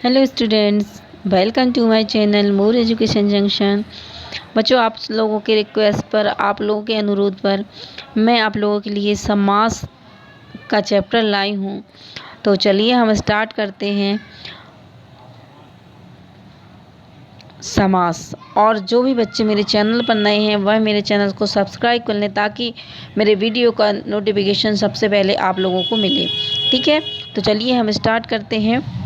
Hello students, welcome to my channel more education junction. बच्चों, आप लोगों के रिक्वेस्ट पर, आप लोगों के अनुरोध पर मैं आप लोगों के लिए समास का चैप्टर लाई हूँ। तो चलिए हम स्टार्ट करते हैं समास। और जो भी बच्चे मेरे चैनल पर नए हैं वह मेरे चैनल को सब्सक्राइब कर लें ताकि मेरे वीडियो का नोटिफिकेशन सबसे पहले आप लोगों को मिले। ठीक है, तो चलिए हम स्टार्ट करते हैं।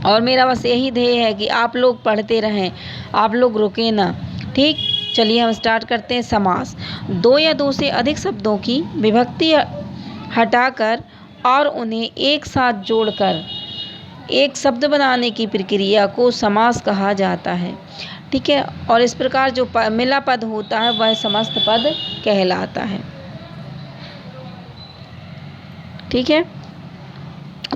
और मेरा बस यही ध्येय है कि आप लोग पढ़ते रहें, आप लोग रुकें ना। ठीक, चलिए हम स्टार्ट करते हैं। समास दो या दो से अधिक शब्दों की विभक्ति हटाकर और उन्हें एक साथ जोड़कर एक शब्द बनाने की प्रक्रिया को समास कहा जाता है। ठीक है, और इस प्रकार जो मिला पद होता है वह समस्त पद कहलाता है। ठीक है,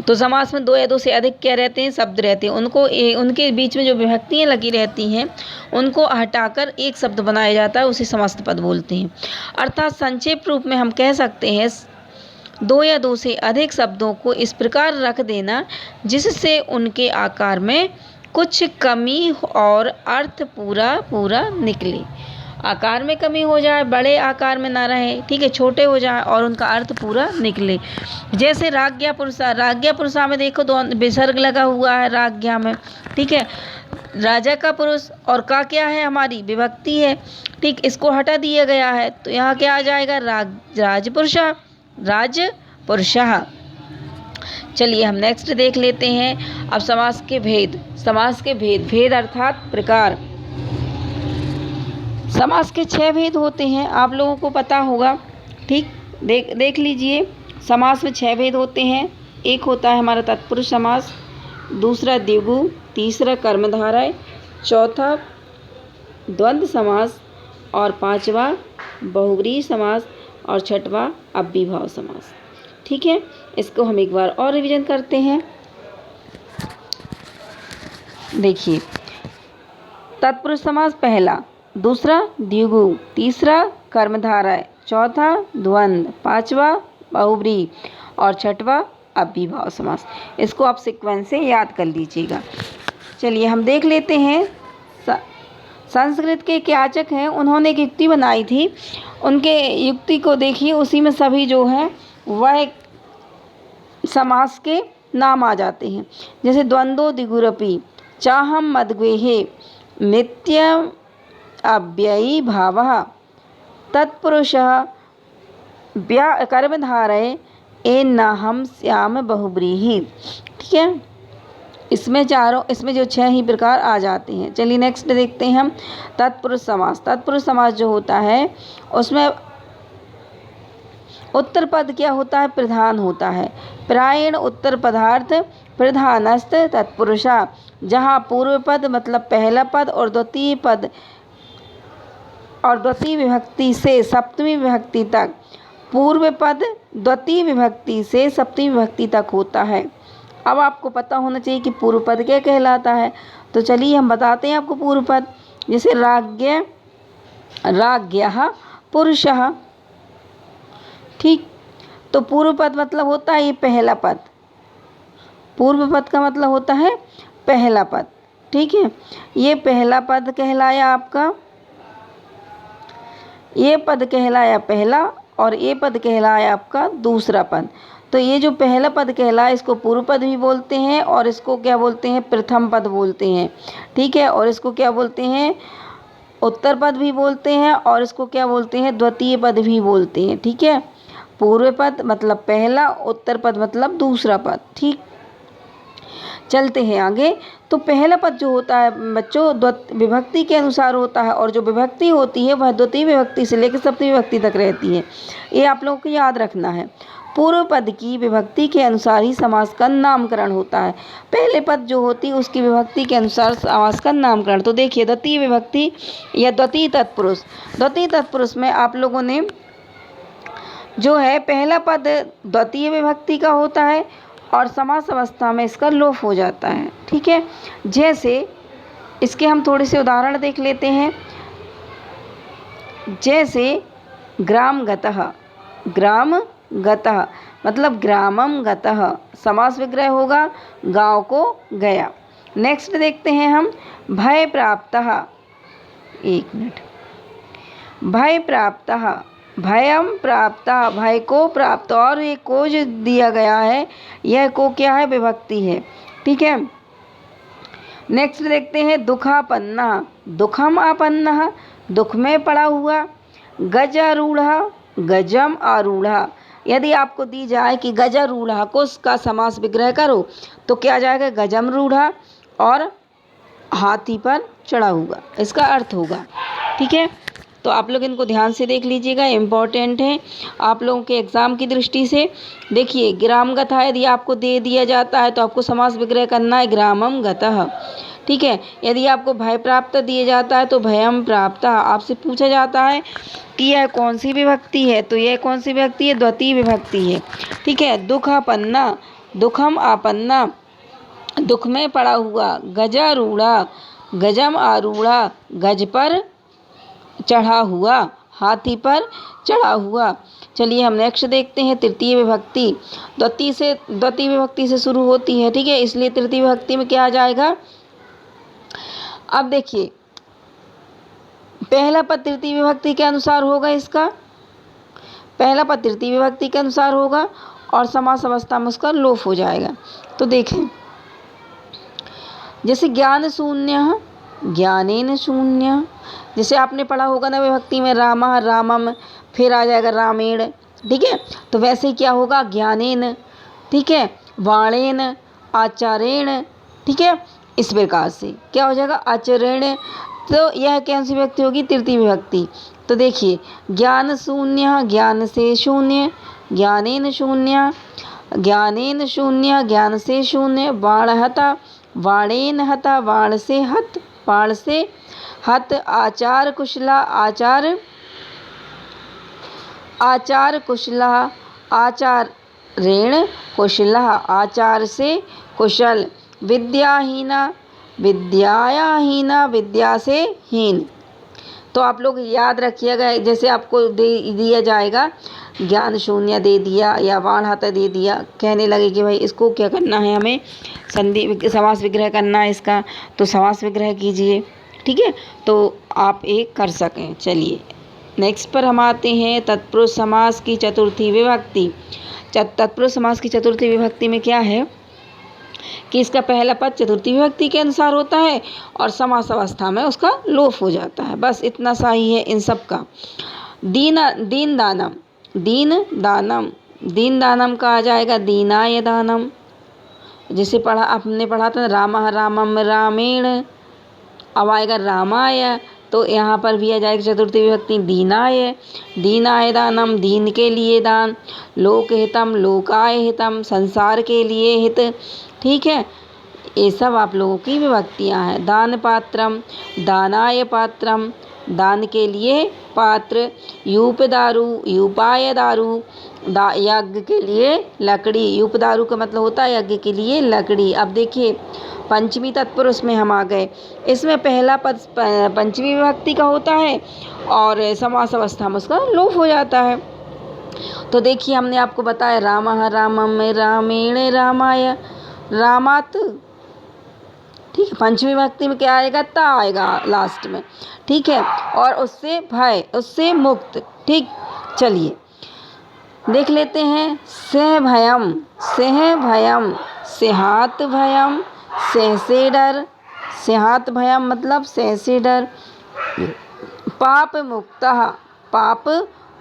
तो समास में दो या दो से अधिक क्या रहते हैं, शब्द रहते हैं। उनके बीच में जो विभक्तियां लगी रहती हैं उनको हटाकर एक शब्द बनाया जाता है, उसे समस्त पद बोलते हैं। अर्थात संक्षेप रूप में हम कह सकते हैं दो या दो से अधिक शब्दों को इस प्रकार रख देना जिससे उनके आकार में कुछ कमी और अर्थ पूरा पूरा निकले। आकार में कमी हो जाए, बड़े आकार में ना रहे, ठीक है, छोटे हो जाए और उनका अर्थ पूरा निकले। जैसे राज्ञा पुरुषा में देखो दो विसर्ग लगा हुआ है राज्ञा में। ठीक है, राजा का पुरुष और का क्या है, हमारी विभक्ति है। ठीक, इसको हटा दिया गया है तो यहाँ क्या आ जाएगा, राजपुरुषा। चलिए हम नेक्स्ट देख लेते हैं। अब समास के भेद अर्थात प्रकार। समास के 6 भेद होते हैं, आप लोगों को पता होगा। ठीक, देख लीजिए। समास में 6 भेद होते हैं। एक होता है हमारा तत्पुरुष समास, दूसरा द्विगु, तीसरा कर्मधारय, चौथा द्वंद्व समास और पांचवा बहुव्रीहि समास और छठवां अव्ययीभाव समास। ठीक है, इसको हम एक बार और रिवीजन करते हैं। देखिए, तत्पुरुष समास पहला, दूसरा द्विगु, तीसरा कर्मधारय, चौथा द्वंद्व, पांचवा बहुव्रीहि और छठवां अव्ययीभाव समास। इसको आप सीक्वेंस से याद कर लीजिएगा। चलिए हम देख लेते हैं। संस्कृत के याचक हैं, उन्होंने एक युक्ति बनाई थी। उनके युक्ति को देखिए, उसी में सभी जो है वह समास के नाम आ जाते हैं। जैसे द्वंद्वो द्विगुरपि चाहम मद्गेहे नित्यम अव्ययीभावः तत्पुरुषः कर्मधारय एनाहं स्याम बहुव्रीहि। ठीक है, इसमें जो 6 ही प्रकार आ जाते हैं। चलिए नेक्स्ट देखते हैं हम तत्पुरुष समास जो होता है उसमें उत्तर पद क्या होता है, प्रधान होता है। प्रायेण उत्तर पदार्थ प्रधानस्त तत्पुरुषा, जहाँ पूर्व पद मतलब पहला पद और द्वितीय विभक्ति से सप्तमी विभक्ति तक, पूर्व पद द्वितीय विभक्ति से सप्तमी विभक्ति तक होता है। अब आपको पता होना चाहिए कि पूर्व पद क्या कहलाता है। तो चलिए हम बताते हैं आपको पूर्व पद। जैसे राज्ञः पुरुषः। ठीक, तो पूर्व पद मतलब होता है ये पहला पद। पूर्व पद का मतलब होता है पहला पद। ठीक है, ये पहला पद कहलाया आपका, ये पद कहलाया पहला और ये पद कहलाया आपका दूसरा पद। तो ये जो पहला पद कहलाया इसको पूर्व पद भी बोलते हैं और इसको क्या बोलते हैं, प्रथम पद बोलते हैं। ठीक है, और इसको क्या बोलते हैं, उत्तर पद भी बोलते हैं और इसको क्या बोलते हैं, द्वितीय पद भी बोलते हैं। ठीक है, पूर्व पद मतलब पहला, उत्तर पद मतलब दूसरा पद। ठीक, चलते हैं आगे। तो पहला पद जो होता है बच्चों विभक्ति के अनुसार होता है और जो विभक्ति होती है वह द्वितीय विभक्ति से लेकर सप्तमी विभक्ति तक रहती है। ये आप लोगों को याद रखना है। पूर्व पद की विभक्ति के अनुसार ही समास का नामकरण होता है। पहले पद जो होती है उसकी विभक्ति के अनुसार समास का नामकरण। तो देखिए, द्वितीय विभक्ति या द्वितीय तत्पुरुष में आप लोगों ने जो है पहला पद द्वितीय विभक्ति का होता है और समास अवस्था में इसका लोप हो जाता है। ठीक है, जैसे इसके हम थोड़े से उदाहरण देख लेते हैं। जैसे ग्राम गतः मतलब ग्रामम गतः, समास विग्रह होगा गांव को गया। नेक्स्ट देखते हैं हम भय प्राप्तः। एक मिनट, भय प्राप्तः, भयम प्राप्तः, भय को प्राप्त, और ये को जो दिया गया है यह को क्या है, विभक्ति है। ठीक है, नेक्स्ट देखते हैं दुखापन्ना, दुखम आपन्नः, दुख में पड़ा हुआ। गजारूढ़, गजम आरूढ़। यदि आपको दी जाए कि गजारूढ़ को उसका समास विग्रह करो तो क्या आ जाएगा, गजम रूढ़ा और हाथी पर चढ़ा हुआ, इसका अर्थ होगा। ठीक है, तो आप लोग इनको ध्यान से देख लीजिएगा, इम्पॉर्टेंट है आप लोगों के एग्ज़ाम की दृष्टि से। देखिए ग्रामगतः यदि आपको दे दिया जाता है तो आपको समास विग्रह करना है ग्रामम गतः। ठीक है, यदि आपको भय प्राप्त दिया जाता है तो भयम प्राप्त। आपसे पूछा जाता है कि यह कौन सी विभक्ति है, तो यह कौन सी विभक्ति है, द्वितीय विभक्ति है। ठीक है, दुखापन्ना, दुखम आपन्ना, दुख में पड़ा हुआ। गजारूढ़ा, गजम आरूढ़ा, गज पर चढ़ा हुआ, हाथी पर चढ़ा हुआ। चलिए हम नेक्स्ट देखते हैं तृतीय विभक्ति। द्वितीय विभक्ति से शुरू होती है। ठीक है, इसलिए तृतीय विभक्ति में क्या आ जाएगा। अब देखिए पहला पद तृतीय विभक्ति के अनुसार होगा, इसका पहला पद तृतीय विभक्ति के अनुसार होगा और समास अवस्था में उसका लोप हो जाएगा। तो देखें जैसे ज्ञान शून्य, ज्ञानेन शून्य, जैसे आपने पढ़ा होगा ना विभक्ति में रामा रामम, फिर आ जाएगा रामेण। ठीक है, तो वैसे ही क्या होगा, ज्ञानेन, ठीक है, वाणेन, आचारेण। ठीक है, इस प्रकार से क्या हो जाएगा, आचरण। तो यह कौन सी विभक्ति होगी, तृतीय विभक्ति। तो देखिए ज्ञान शून्य, ज्ञान से शून्य, ज्ञानेन शून्य, ज्ञानेन शून्य, ज्ञान से शून्य। बाण हता, वाणेन हता, बाण से हत, बाण से हत। आचार कुशला, आचार, आचार कुशला, आचारेण कुशला, आचार से कुशल। विद्याहीना, विद्यायाहीना, विद्या से हीन। तो आप लोग याद रखिएगा, जैसे आपको दे दिया जाएगा ज्ञान शून्य दे दिया या बाण हत दे दिया, कहने लगे कि भाई इसको क्या करना है, हमें संधि समास विग्रह करना है इसका, तो समास विग्रह कीजिए। ठीक है, तो आप एक कर सकें। चलिए नेक्स्ट पर हम आते हैं तत्पुरुष समास की चतुर्थी विभक्ति। तत्पुरुष समास की चतुर्थी विभक्ति में क्या है कि इसका पहला पद चतुर्थी विभक्ति के अनुसार होता है और समास अवस्था में उसका लोप हो जाता है। बस इतना सा ही है इन सब का। दीन दानम, दीन दानम, दीन दानम का आ जाएगा दीनाय दानम। जैसे पढ़ा आपने पढ़ा था रामः रामम रामेण, अब आएगा रामाय, तो यहाँ पर भी आ जाएगी चतुर्थी विभक्ति दीनाय, दीनाय दानम, दीन के लिए दान। लोक हितम, लोकाय हितम, संसार के लिए हित। ठीक है, ये सब आप लोगों की विभक्तियाँ हैं। दान पात्रम, दानाय पात्रम, दान के लिए पात्र। यूप दारू, यूपाय दारू, यज्ञ के लिए लकड़ी। यूप दारू का मतलब होता है यज्ञ के लिए लकड़ी। अब देखिए पंचमी तत्पुरुष में हम आ गए। इसमें पहला पद पंचमी विभक्ति का होता है और समास अवस्था में उसका लोप हो जाता है। तो देखिए हमने आपको बताया रामः रामम, रामेण रामाय, रामात। ठीक है, पंचमी विभक्ति में क्या आएगा, ता आएगा लास्ट में। ठीक है, और उससे भय, उससे मुक्त। ठीक, चलिए देख लेते हैं सह भयम, सह भयम, सेहात भयम, सह से डर, सेहात भयम मतलब सह से डर। पाप मुक्तः, पाप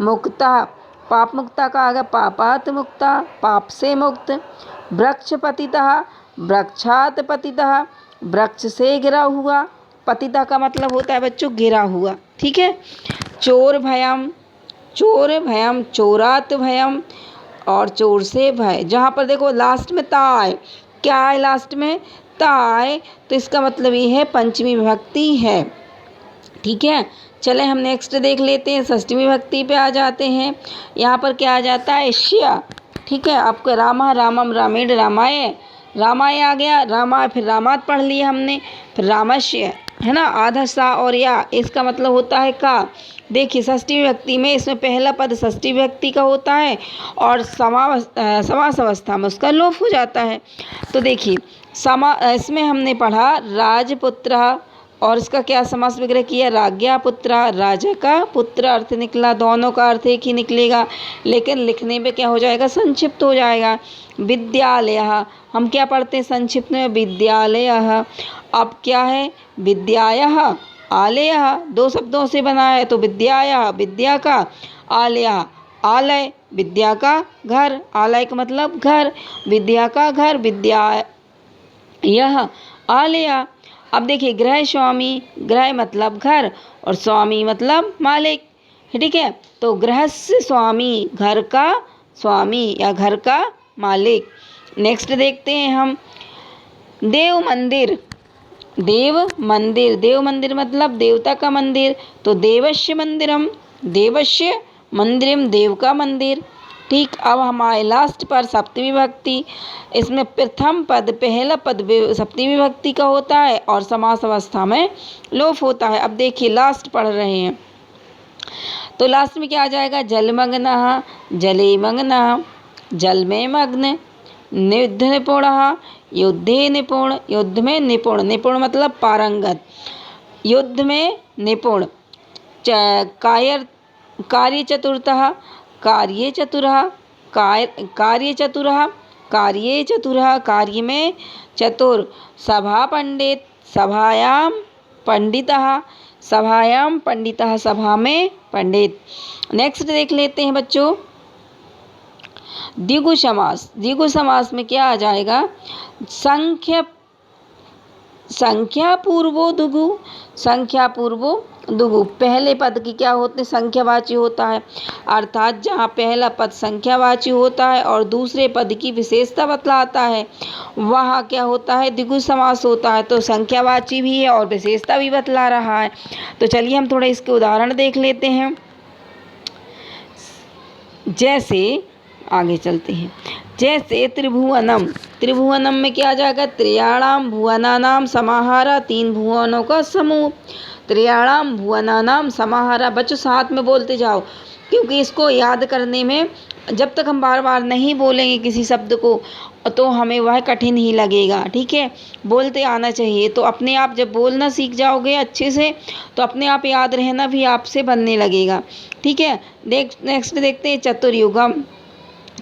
मुक्तः, पाप मुक्ता का आगे पापात मुक्ता, पाप से मुक्त। वृक्ष पतितः, वृक्षात पतितः, वृक्ष से गिरा हुआ। पतिता का मतलब होता है बच्चों गिरा हुआ। ठीक है, चोर भयम, चोर भयम, चोरात भयम, और चोर से भय। जहाँ पर देखो लास्ट में ता आए, क्या आए लास्ट में, ता आए, तो इसका मतलब ये है पंचमी विभक्ति है। ठीक है, चले हम नेक्स्ट देख लेते हैं, षष्ठी विभक्ति पे आ जाते हैं। यहाँ पर क्या आ जाता है, श्य। ठीक है, आपको रामा रामम रामेण रामाय, रामाय आ गया, रामा फिर रामात पढ़ लिया हमने, फिर रामश्य है ना, आधा सा और या, इसका मतलब होता है का। देखिए षष्ठी विभक्ति में इसमें पहला पद षष्ठी विभक्ति का होता है और समास अवस्था में उसका लोप हो जाता है। तो देखिए इसमें हमने पढ़ा राजपुत्र, और इसका क्या समास विग्रह किया, राज्ञा पुत्र, राजा का पुत्र अर्थ निकला, दोनों का अर्थ एक ही निकलेगा, लेकिन लिखने में क्या हो जाएगा, संक्षिप्त हो जाएगा। विद्यालयः, हम क्या पढ़ते हैं संक्षिप्त में, विद्यालयः। अब क्या है, विद्यायः आलयः, दो शब्दों से बना है, तो विद्यायः विद्या का, आलयः आलय विद्या का घर, आलय का मतलब घर, विद्या का घर, विद्यायः आलय। अब देखिए गृह स्वामी, गृह मतलब घर और स्वामी मतलब मालिक, ठीक है। तो गृहस्य स्वामी, घर का स्वामी या घर का मालिक। नेक्स्ट देखते हैं हम, देव मंदिर, देव मंदिर, देव मंदिर मतलब देवता का मंदिर, तो देवस्य मंदिरम, देवस्य मंदिरम देव का मंदिर। ठीक, अब हमारे लास्ट पर सप्तमी विभक्ति। इसमें प्रथम पद पहला पद सप्तमी विभक्ति का होता है और समास अवस्था में लोप होता है। अब देखिए लास्ट पढ़ रहे हैं, तो लास्ट में क्या आ जाएगा, जलमग्नः जलेमग्नः, जल में मग्न, युद्ध निपुणः युद्धे निपुण, युद्ध में निपुण, निपुण मतलब पारंगत, युद्ध में निपुण, कार्य चतुर्थः कार्ये चतुरः, कार्य चतुरः कार्ये चतुरः, कार्य में चतुर, सभा पंडित सभायां पंडितः, सभायां पंडितः सभा में पंडित। नेक्स्ट देख लेते हैं बच्चों, द्विगु समास। द्विगु समास में क्या आ जाएगा, संख्या पूर्वो दुगु, संख्या पूर्वो दुगु, पहले पद की क्या होते, संख्यावाची होता है, अर्थात जहाँ पहला पद संख्यावाची होता है और दूसरे पद की विशेषता बतलाता है, वहाँ क्या होता है, द्विगु समास होता है। तो संख्यावाची भी है और विशेषता भी बतला रहा है। तो चलिए हम थोड़े इसके उदाहरण देख लेते हैं। जैसे आगे चलते हैं, जैसे त्रिभुवनम, त्रिभुवनम में क्या आ जाएगा, त्रयाणाम भुवनानाम समाहारा, तीन भुवनों का समूह, त्रयाणाम भुवनानाम समाहारा। बच्चों साथ में बोलते जाओ, क्योंकि इसको याद करने में जब तक हम बार बार नहीं बोलेंगे किसी शब्द को तो हमें वह कठिन ही लगेगा, ठीक है। बोलते आना चाहिए, तो अपने आप जब बोलना सीख जाओगे अच्छे से तो अपने आप याद रहना भी आपसे बनने लगेगा, ठीक है। नेक्स्ट देखते हैं, चतुर्युगम,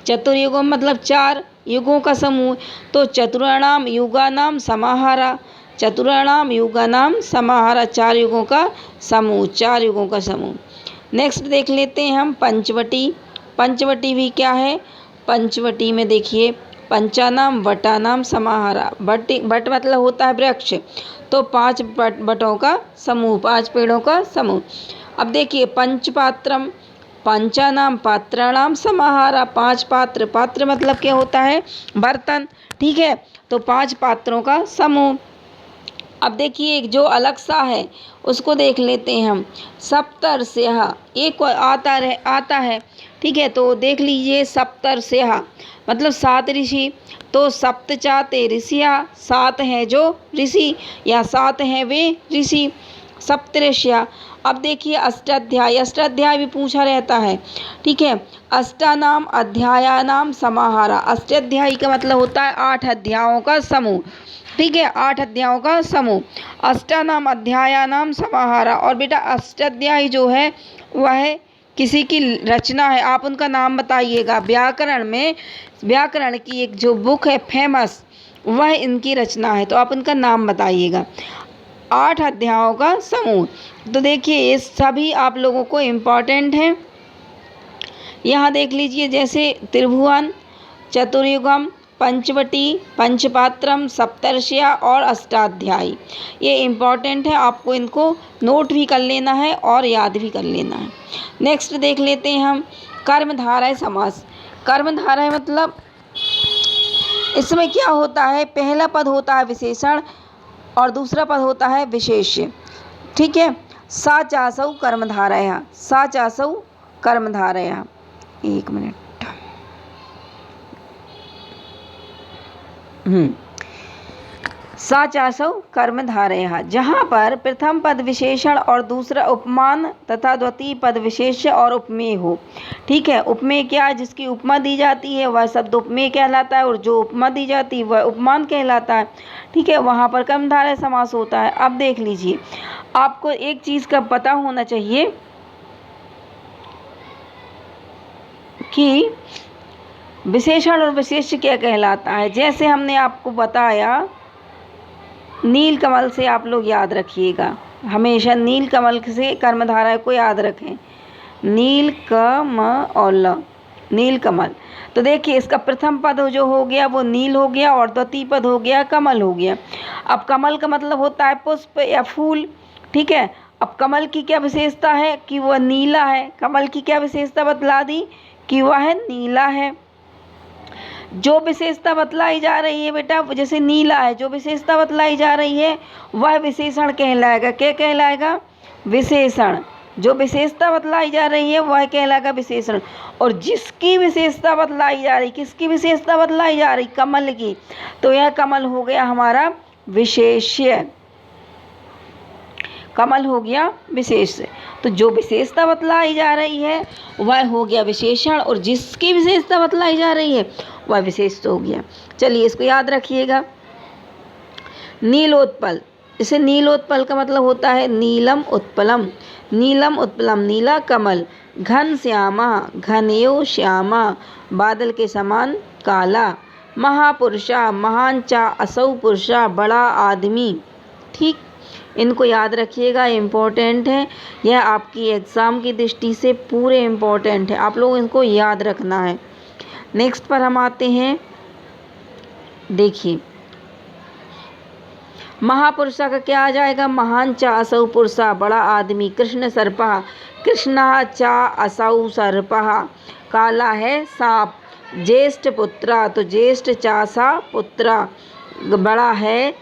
चतुर्युगम मतलब चार युगों का समूह, तो चतुर्णाम युगानाम समाहारा, चतुर्णाम युगानाम समाहारा, चार युगों का समूह, चार युगों का समूह। नेक्स्ट देख लेते हैं हम पंचवटी। पंचवटी भी क्या है, पंचवटी में देखिए पंचानाम वटानाम समाहारा, बट मतलब होता है वृक्ष, तो पांच बटों का समूह, पांच पेड़ों का समूह। अब देखिए पंचपात्रम, पंचानाम पात्राणाम समाहारा, पांच पात्र, पात्र मतलब क्या होता है, बर्तन, ठीक है। तो पांच पात्रों का समूह। अब देखिए जो अलग सा है उसको देख लेते हैं हम, सप्तर्षयः, एक आता है, ठीक है। तो देख लीजिए सप्तर्षयः मतलब सात ऋषि, तो सप्तचाते ऋषिया, सात हैं जो ऋषि या सात हैं वे ऋषि, सप्तऋषिया। अब देखिए अष्टाध्यायी, अष्टाध्यायी भी पूछा रहता है, ठीक है। अष्टानाम अध्यायानाम समाहारा, अष्टाध्यायी का मतलब होता है आठ अध्यायों का समूह, ठीक है, आठ अध्यायों का समूह, अष्टानाम अध्यायानाम समाहारा। और बेटा अष्टाध्यायी जो है वह किसी की रचना है, आप उनका नाम बताइएगा। व्याकरण में, व्याकरण की एक जो बुक है फेमस, वह इनकी रचना है, तो आप उनका नाम बताइएगा। आठ अध्यायों का समूह, तो देखिए ये सभी आप लोगों को इम्पॉर्टेंट हैं। यहाँ देख लीजिए जैसे त्रिभुवन, चतुर्युगम, पंचवटी, पंचपात्रम, सप्तर्षिया और अष्टाध्यायी, ये इम्पॉर्टेंट है, आपको इनको नोट भी कर लेना है और याद भी कर लेना है। नेक्स्ट देख लेते हैं हम कर्मधारय समास। कर्मधारय मतलब इसमें क्या होता है, पहला पद होता है विशेषण और दूसरा पद होता है विशेष्य, ठीक है। सा चासौ कर्मधारयः, सा चासौ कर्मधारयः, एक मिनट, सा चासौ कर्मधारयः, जहाँ पर प्रथम पद विशेषण और दूसरा उपमान तथा द्वितीय पद विशेष्य और उपमेय हो। ठीक है, उपमेय क्या, जिसकी उपमा दी जाती है वह शब्द उपमेय कहलाता है और जो उपमा दी जाती है वह उपमान कहलाता है। ठीक है, वहाँ पर कर्मधारय समास होता है। अब देख लीजिए, आपको एक चीज़ का पता होना चाहिए कि विशेषण और विशेष्य क्या कहलाता है। जैसे हमने आपको बताया, नील कमल से आप लोग याद रखिएगा, हमेशा नील कमल से कर्मधारय को याद रखें, नील कमल, नील कमल। तो देखिए, इसका प्रथम पद जो हो गया वो नील हो गया और द्वितीय पद हो गया कमल हो गया। अब कमल का मतलब होता है पुष्प या फूल। ठीक है, अब कमल की क्या विशेषता है कि वह नीला है। कमल की क्या विशेषता बतला दी कि वह नीला है। जो विशेषता बतलाई जा रही है बेटा, जैसे नीला है, जो विशेषता बतलाई जा रही है वह विशेषण कहलाएगा। क्या कहलाएगा? विशेषण। जो विशेषता बतलाई जा रही है वह कहलाएगा विशेषण। और जिसकी विशेषता बतलाई जा रही, किसकी विशेषता बतलाई जा रही? कमल की। तो यह कमल हो गया हमारा विशेष्य, कमल हो गया विशेष्य। तो जो विशेषता बतलाई जा रही है वह हो गया विशेषण और जिसकी विशेषता बतलाई जा रही है वह विशेष हो गया। चलिए, इसको याद रखिएगा। नीलोत्पल, इसे नीलोत्पल का मतलब होता है नीलम उत्पलम। नीलम उत्पलम, नीला कमल। घन श्यामा, घनयो श्यामा, बादल के समान काला। महापुरुषा, महान चा असौ पुरुषा, बड़ा आदमी। ठीक, इनको याद रखिएगा, इम्पोर्टेंट है। यह आपकी एग्ज़ाम की दृष्टि से पूरे इम्पोर्टेंट है, आप लोग इनको याद रखना है। नेक्स्ट पर हम आते हैं। देखिए, महापुरुषा का क्या आ जाएगा? महान चा असौ पुरुषा, बड़ा आदमी। कृष्ण सर्पः, कृष्णः चा असौ सर्पः, काला है सांप। ज्येष्ठ पुत्रा, तो ज्येष्ठ चासा पुत्रा, बड़ा है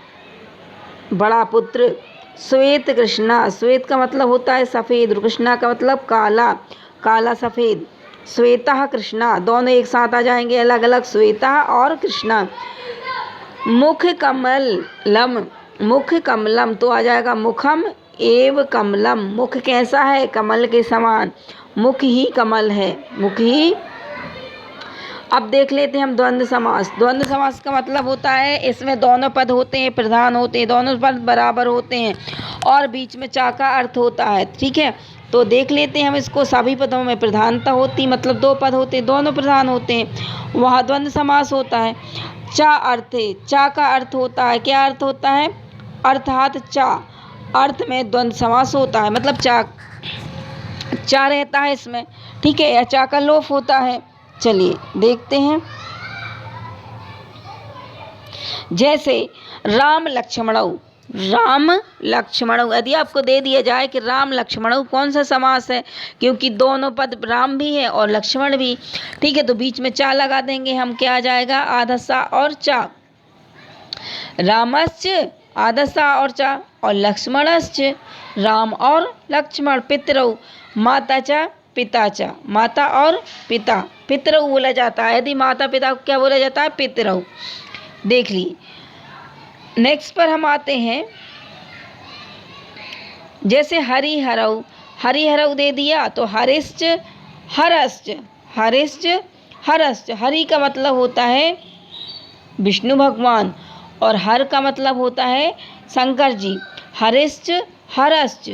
बड़ा पुत्र। श्वेत कृष्णा, श्वेत का मतलब होता है सफ़ेद और कृष्णा का मतलब काला, काला सफ़ेद। श्वेता कृष्णा, दोनों एक साथ आ जाएंगे अलग अलग, श्वेता और कृष्णा। मुख कमलम, मुख कमलम, तो आ जाएगा मुखम एव कमलम। मुख कैसा है? कमल के समान। मुख ही कमल है, मुख ही। अब देख लेते हैं हम द्वंद्व समास। द्वंद्व समास का मतलब होता है इसमें दोनों पद होते हैं, प्रधान होते हैं, दोनों पद बराबर होते हैं और बीच में चा का अर्थ होता है। ठीक है, तो देख लेते हैं हम इसको। सभी पदों में प्रधानता होती, मतलब दो पद होते हैं, दोनों प्रधान होते हैं, वहाँ द्वंद्व समास होता है। चा अर्थे, चा का अर्थ होता है, क्या अर्थ होता है? अर्थात चा, अर्थ में द्वंद्व समास होता है, मतलब चा रहता है इसमें। ठीक है, या चा का लोप होता है। चलिए देखते हैं। जैसे राम लक्ष्मणौ, राम लक्ष्मणौ, यदि आपको दे दिया जाए कि राम लक्ष्मणौ कौन सा समास है, क्योंकि दोनों पद राम भी है और लक्ष्मण भी। ठीक है, तो बीच में चा लगा देंगे हम, क्या आ जाएगा? आधा सा और चा। रामश्च, आधा सा और चा, और लक्ष्मणश्च, राम और लक्ष्मण। पितरौ, माता चा पिता चा, माता और पिता, पितरौ बोला जाता है। यदि माता पिता को क्या बोला जाता है? पितरौ। देख ली। नेक्स्ट पर हम आते हैं। जैसे हरिहरौ, हरिहरौ दे दिया तो हरिश्च हरश्च, हरिश्च हरश्च। हरि का मतलब होता है विष्णु भगवान और हर का मतलब होता है शंकर जी। हरिश्च हरश्च।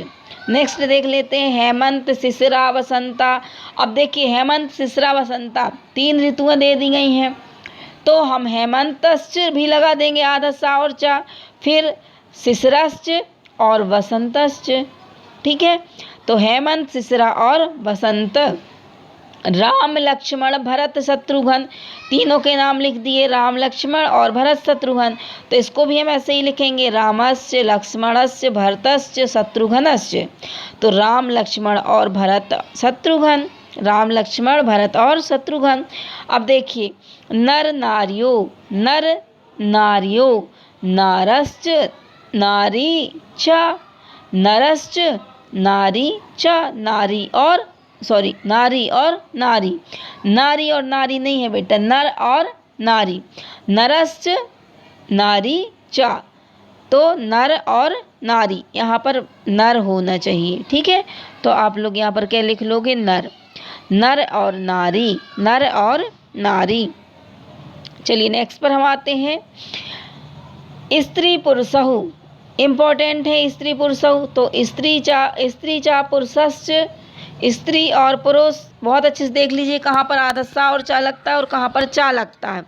नेक्स्ट देख लेते हैं हेमंत शिशिरा वसंता। अब देखिए, हेमंत शिशिरा वसंता, तीन ऋतुएं दे दी गई हैं, तो हम हेमंतश्च भी लगा देंगे आधा सा और चा, फिर शिशिराश्च और वसंतश्च। ठीक है, तो हेमंत शिशिरा और वसंत। राम लक्ष्मण भरत शत्रुघ्न, तीनों के नाम लिख दिए, राम लक्ष्मण और भरत शत्रुघ्न। तो इसको भी हम ऐसे ही लिखेंगे, रामस्य लक्ष्मणस्य भरतस्य शत्रुघ्नस्य। तो राम लक्ष्मण और भरत शत्रुघ्न, राम लक्ष्मण भरत और शत्रुघ्न। अब देखिए, नर नारियो, नर नारियो, नारश्च नारी च, नरश्च नारी च, नारी और नारी और नारी, नारी और नारी नहीं है बेटा, नर और नारी। नरश्च नारी च, तो नर और नारी, यहाँ पर नर होना चाहिए। ठीक है, तो आप लोग यहाँ पर क्या लिख लोगे? नर। नर और नारी, नर और नारी। चलिए नेक्स्ट पर हम आते हैं। स्त्री पुरुषहु, इम्पोर्टेंट है स्त्री पुरुषहु। तो स्त्री चा पुरुषश्च, स्त्री और पुरुष। बहुत अच्छे से देख लीजिए कहाँ पर आदसा और चा लगता है और कहाँ पर चा लगता है।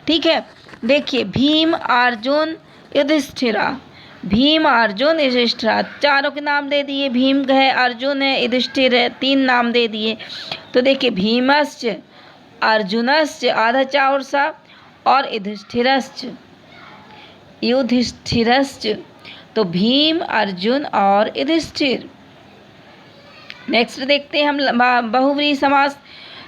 ठीक है, देखिए भीम अर्जुन युधिष्ठिरा, भीम अर्जुन युधिष्ठिरा, चारों के नाम दे दिए। भीम है, अर्जुन है, युधिष्ठिर है, 3 नाम दे दिए। तो देखिए भीमश्च, अर्जुनश्च आधा चा और सा, और युधिष्ठिरश्च। तो भीम, अर्जुन और युधिष्ठिर। नेक्स्ट देखते हैं हम बहुव्रीहि समास।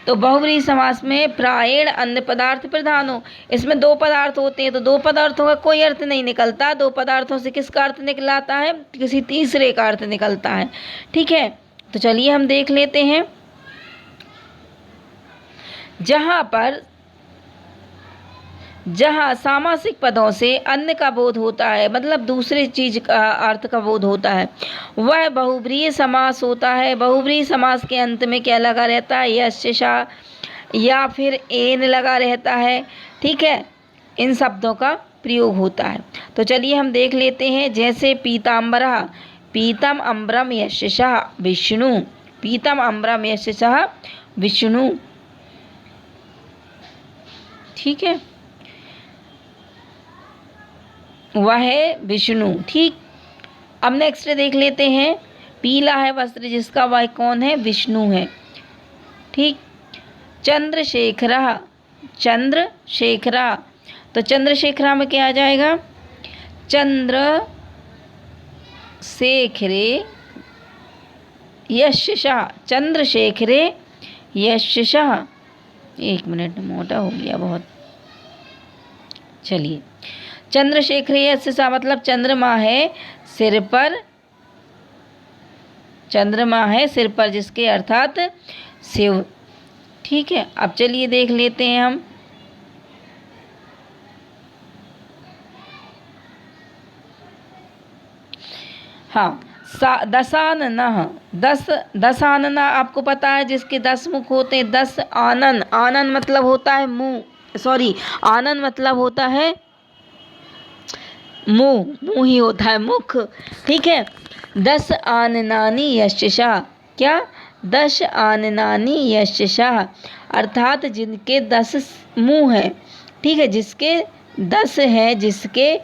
तो बहुव्रीहि समास में प्रायेण अन्य पदार्थ प्रधान हो, इसमें 2 पदार्थ होते हैं, तो 2 पदार्थों का कोई अर्थ नहीं निकलता। 2 पदार्थों से किसका अर्थ निकलाता है? किसी तीसरे का अर्थ निकलता है। ठीक है, तो चलिए हम देख लेते हैं। जहाँ सामासिक पदों से अन्य का बोध होता है, मतलब दूसरे चीज का अर्थ का बोध होता है, वह बहुव्रीहि समास होता है। बहुव्रीहि समास के अंत में क्या लगा रहता है? यस्य शा या फिर एन लगा रहता है। ठीक है, इन शब्दों का प्रयोग होता है। तो चलिए हम देख लेते हैं। जैसे पीताम्बरः, पीतम अम्बरम यस्य शः विष्णु, पीतम अम्बरम यस्य शः विष्णु। ठीक है, वह है विष्णु। ठीक, अब नेक्स्ट देख लेते हैं। पीला है वस्त्र जिसका, वह कौन है? विष्णु है। ठीक, चंद्रशेखरः, चंद्रशेखरा, तो चंद्रशेखरा में क्या आ जाएगा? चंद्रशेखरे यस्य शः, चंद्रशेखरे यस्य शः। 1 मिनट, मोटा हो गया बहुत। चलिए, चंद्रशेखरे यस्य शः मतलब चंद्रमा है सिर पर, चंद्रमा है सिर पर जिसके, अर्थात शिव। ठीक है, अब चलिए देख लेते हैं हम। हाँ, दशाननः, दशानना आपको पता है जिसके 10 मुख होते हैं। 10 आनन, आनन मतलब होता है मुंह, सॉरी आनन मतलब होता है मुंह, मुंह ही होता है मुख। ठीक है, 10 आननानि यस्य शः, क्या? 10 आननानि यस्य शः, अर्थात जिनके 10 मुंह हैं। ठीक है, जिसके 10 है, जिसके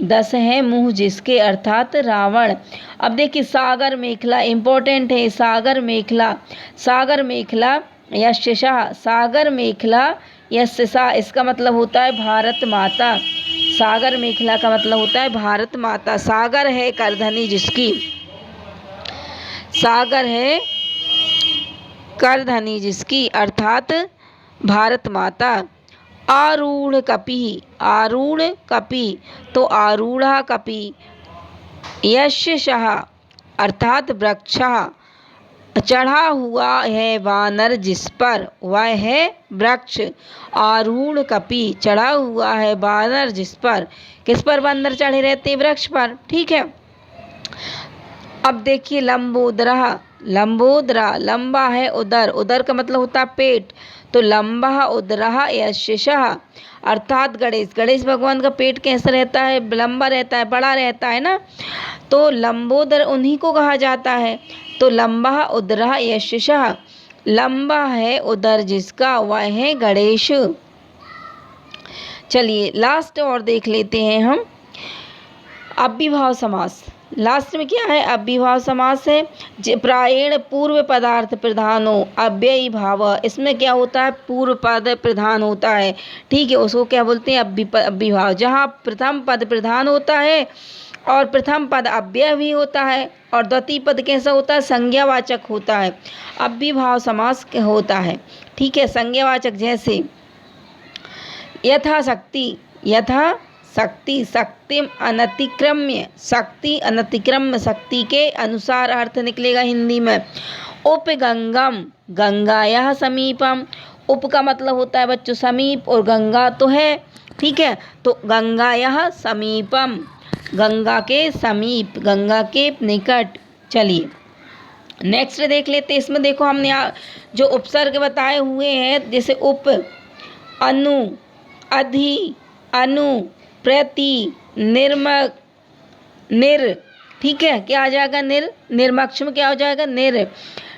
10 है मुंह जिसके, अर्थात रावण। अब देखिए सागर मेखला इम्पोर्टेंट है। सागर मेखला, सागर मेखला यस्य शः, सागर मेखला यस्य शः, इसका मतलब होता है भारत माता। सागर मेखला का मतलब होता है भारत माता। सागर है करधनी जिसकी, सागर है करधनी जिसकी, अर्थात भारत माता। आरूढ़ कपि, आरूढ़ कपि, तो आरूढ़ा कपि यस्य शः, अर्थात वृक्षः, चढ़ा हुआ है वानर जिस पर, वह है वृक्ष। आरूढ़ कपि, चढ़ा हुआ है वानर जिस पर, किस पर वानर चढ़े रहते हैं? वृक्ष पर। ठीक है, अब देखिए लंबोदरः, लंबोदरा लंबा है उदर, उदर का मतलब होता है पेट, तो लंबा उदरः यस्य शः, अर्थात गणेश। गणेश भगवान का पेट कैसा रहता है? लंबा रहता है, बड़ा रहता है ना, तो लंबोदर उन्हीं को कहा जाता है। तो लंबा उदरः यस्य शः, लंबा है उदर जिसका, वह है गणेश। चलिए लास्ट और देख लेते हैं हम। अव्ययीभाव समास, लास्ट में क्या है? अव्ययीभाव समास है। प्रायेण पूर्व पदार्थ प्रधान हो, अव्ययीभाव, इसमें क्या होता है? पूर्व पद प्रधान होता है। ठीक है, उसको क्या बोलते हैं? अव्ययीभाव। जहाँ प्रथम पद प्रधान होता है और प्रथम पद अव्यय भी होता है, और द्वितीय पद कैसा होता है? संज्ञावाचक होता है। अव्ययीभाव समास होता है। ठीक है, संज्ञावाचक जैसे यथाशक्ति, यथा शक्ति, शक्तिम अनतिक्रम्य, शक्ति अनतिक्रम्य, शक्ति के अनुसार अर्थ निकलेगा हिंदी में। उपगंगम, गंगायाः समीपम, उप का मतलब होता है बच्चों समीप, और गंगा तो है। ठीक है, तो गंगायाः समीपम, गंगा के समीप, गंगा के निकट। चलिए नेक्स्ट देख लेते हैं। इसमें देखो हमने जो उपसर्ग बताए हुए हैं, जैसे उप, अनु, अधि, अनु, प्रति, निर्मक, निर। ठीक है, क्या आ जाएगा? निर। निर्मक्ष में क्या हो जाएगा? निर।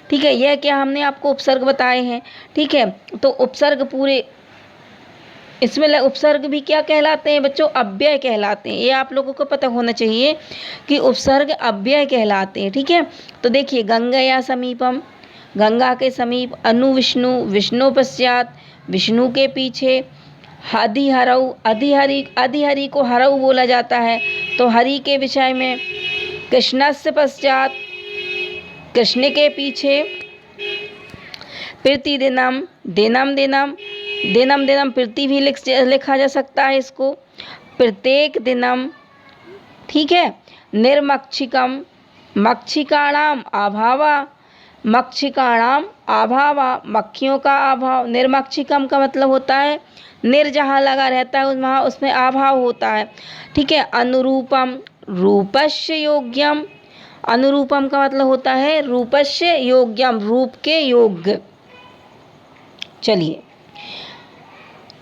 ठीक है, यह क्या हमने आपको उपसर्ग बताए हैं। ठीक है, तो उपसर्ग पूरे, इसमें उपसर्ग भी क्या कहलाते हैं बच्चों? अव्यय कहलाते हैं। ये आप लोगों को पता होना चाहिए कि उपसर्ग अव्यय कहलाते हैं। ठीक है, तो देखिए गंगया समीपम, गंगा के समीप, अनु विष्णु, विष्णु पश्चात, विष्णु के पीछे, अधि हरऊ, अधिहरि को हरऊ बोला जाता है, तो हरि के विषय में, कृष्णस्य पश्चात, कृष्ण के पीछे, प्रतिदिनम, दिनम दिनम, दिनम दिनम प्रति भी लिखा जा सकता है इसको, प्रत्येक दिनम। ठीक है, निर्मक्षिकम, मक्षिकाणाम अभावा, मक्षिकाणाम अभावा, मक्खियों का अभाव। निर्मक्षिकम का मतलब होता है निर जहाँ लगा रहता है वहाँ उसमें अभाव होता है। ठीक है, अनुरूपम, रूपस्य योग्यम, अनुरूपम का मतलब होता है रूपस्य योग्यम, रूप के योग्य। चलिए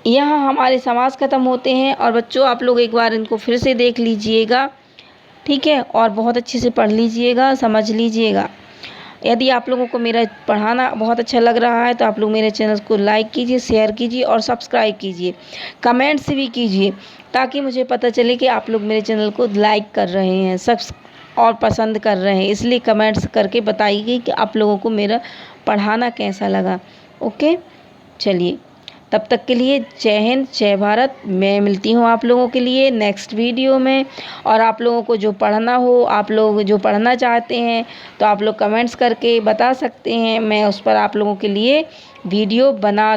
यहाँ हमारे समास खत्म होते हैं और बच्चों आप लोग एक बार इनको फिर से देख लीजिएगा। ठीक है, और बहुत अच्छे से पढ़ लीजिएगा, समझ लीजिएगा। यदि आप लोगों को मेरा पढ़ाना बहुत अच्छा लग रहा है तो आप लोग मेरे चैनल को लाइक कीजिए, शेयर कीजिए और सब्सक्राइब कीजिए, कमेंट्स भी कीजिए, ताकि मुझे पता चले कि आप लोग मेरे चैनल को लाइक कर रहे हैं, और पसंद कर रहे हैं। इसलिए कमेंट्स करके बताइए कि आप लोगों को मेरा पढ़ाना कैसा लगा। ओके, चलिए तब तक के लिए जय हिंद, जय भारत। मैं मिलती हूँ आप लोगों के लिए नेक्स्ट वीडियो में। और आप लोगों को जो पढ़ना हो, आप लोग जो पढ़ना चाहते हैं तो आप लोग कमेंट्स करके बता सकते हैं, मैं उस पर आप लोगों के लिए वीडियो बना